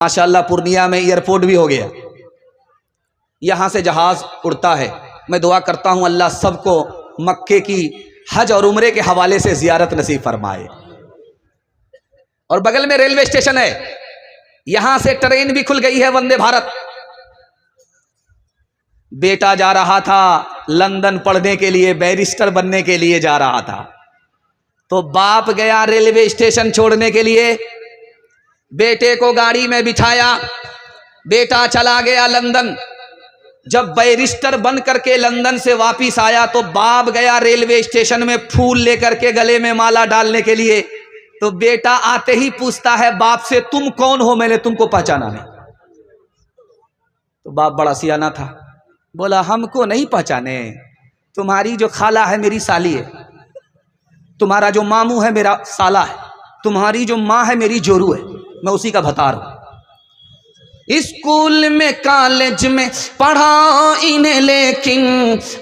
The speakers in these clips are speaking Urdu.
ماشاءاللہ پورنیہ میں ایئرپورٹ بھی ہو گیا، یہاں سے جہاز اڑتا ہے۔ میں دعا کرتا ہوں اللہ سب کو مکے کی حج اور عمرے کے حوالے سے زیارت نصیب فرمائے۔ اور بغل میں ریلوے اسٹیشن ہے، یہاں سے ٹرین بھی کھل گئی ہے، وندے بھارت۔ بیٹا جا رہا تھا لندن پڑھنے کے لیے، بیرسٹر بننے کے لیے جا رہا تھا، تو باپ گیا ریلوے اسٹیشن چھوڑنے کے لیے، بیٹے کو گاڑی میں بٹھایا، بیٹا چلا گیا لندن۔ جب بیرسٹر بن کر کے لندن سے واپس آیا تو باپ گیا ریلوے اسٹیشن میں پھول لے کر کے گلے میں مالا ڈالنے کے لیے، تو بیٹا آتے ہی پوچھتا ہے باپ سے، تم کون ہو؟ میں نے تم کو پہچانا نہیں۔ تو باپ بڑا سیانہ تھا، بولا ہم کو نہیں پہچانے، تمہاری جو خالہ ہے میری سالی ہے، تمہارا جو ماموں ہے میرا سالہ ہے، تمہاری جو ماں ہے میری جورو ہے، میں اسی کا بھتار ہوں۔ اسکول میں کالج میں پڑھا انہیں لیکن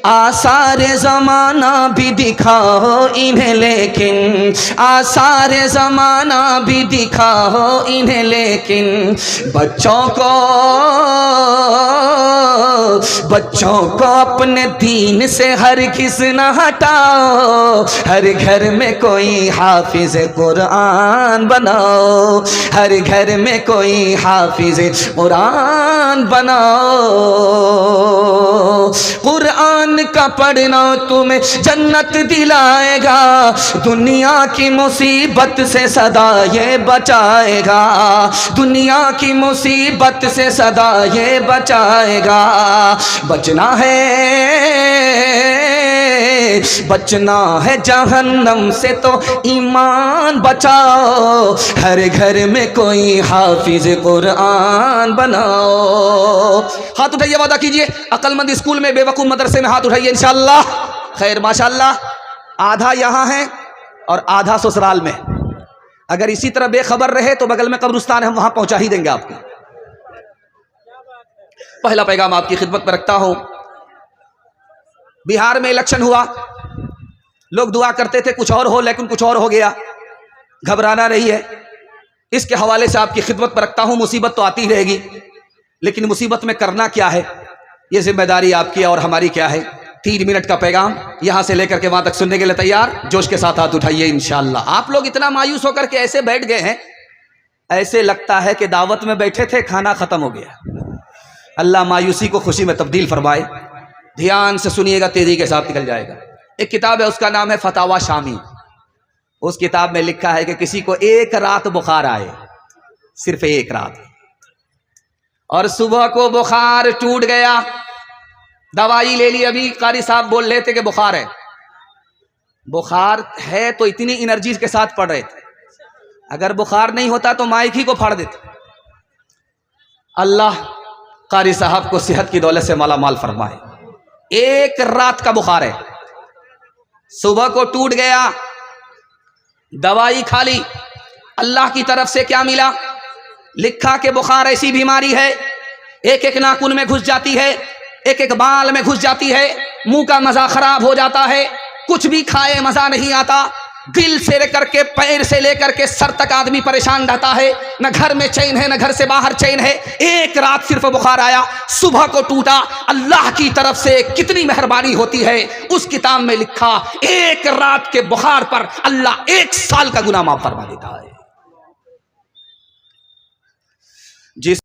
آثار زمانہ بھی دکھاؤ انہیں، لیکن آثار زمانہ بھی دکھاؤ انہیں، لیکن بچوں کو اپنے دین سے ہرگز نہ ہٹاؤ، ہر گھر میں کوئی حافظ قرآن بناؤ، ہر گھر میں کوئی حافظ قرآن بناؤ۔ قرآن کا پڑھنا تمہیں جنت دلائے گا، دنیا کی مصیبت سے صدا یہ بچائے گا، دنیا کی مصیبت سے صدا یہ بچائے گا۔ بچنا ہے جہنم سے تو ایمان بچاؤ، ہر گھر میں کوئی حافظ قرآن بناؤ۔ ہاتھ اٹھائیے، وعدہ کیجئے عقل مند اسکول میں، بے وقوف مدرسے میں، ہاتھ اٹھائیے انشاءاللہ۔ خیر ماشاءاللہ، آدھا یہاں ہے اور آدھا سسرال میں۔ اگر اسی طرح بے خبر رہے تو بغل میں قبرستان ہے، ہم وہاں پہنچا ہی دیں گے آپ کو۔ پہلا پیغام آپ کی خدمت میں رکھتا ہوں۔ بہار میں الیکشن ہوا، لوگ دعا کرتے تھے کچھ اور ہو، لیکن کچھ اور ہو گیا، گھبرانا نہیں ہے۔ اس کے حوالے سے آپ کی خدمت پر رکھتا ہوں۔ مصیبت تو آتی رہے گی، لیکن مصیبت میں کرنا کیا ہے، یہ ذمہ داری آپ کی اور ہماری کیا ہے۔ 3 منٹ کا پیغام یہاں سے لے کر کے وہاں تک سننے کے لیے تیار؟ جوش کے ساتھ ہاتھ اٹھائیے انشاءاللہ۔ آپ لوگ اتنا مایوس ہو کر کے ایسے بیٹھ گئے ہیں، ایسے لگتا ہے کہ دعوت میں بیٹھے تھے، کھانا ختم ہو گیا۔ اللہ مایوسی کو خوشی میں تبدیل فرمائے۔ دھیان سے سنیے گا، تیزی کے ساتھ نکل جائے گا۔ ایک کتاب ہے، اس کا نام ہے فتاوی شامی۔ اس کتاب میں لکھا ہے کہ کسی کو 1 رات بخار آئے، صرف 1 رات، اور صبح کو بخار ٹوٹ گیا، دوائی لے لی، ابھی قاری صاحب بول رہے تھے کہ بخار ہے، بخار ہے تو اتنی انرجی کے ساتھ پڑھ رہے تھے، اگر بخار نہیں ہوتا تو مائک ہی کو پھاڑ دیتے۔ اللہ قاری صاحب کو صحت کی دولت سے مالا مال فرمائے۔ 1 رات کا بخار ہے، صبح کو ٹوٹ گیا، دوائی کھا لی، اللہ کی طرف سے کیا ملا؟ لکھا کہ بخار ایسی بیماری ہے، ایک ناخن میں گھس جاتی ہے، ایک بال میں گھس جاتی ہے، منہ کا مزہ خراب ہو جاتا ہے، کچھ بھی کھائے مزہ نہیں آتا، دل سے لے کر کے پیر سے لے کر کے سر تک آدمی پریشان رہتا ہے، نہ گھر میں چین ہے نہ گھر سے باہر چین ہے۔ 1 رات صرف بخار آیا، صبح کو ٹوٹا۔ اللہ کی طرف سے کتنی مہربانی ہوتی ہے، اس کتاب میں لکھا 1 رات کے بخار پر اللہ 1 سال کا گناہ معاف فرما دیتا ہے۔ جس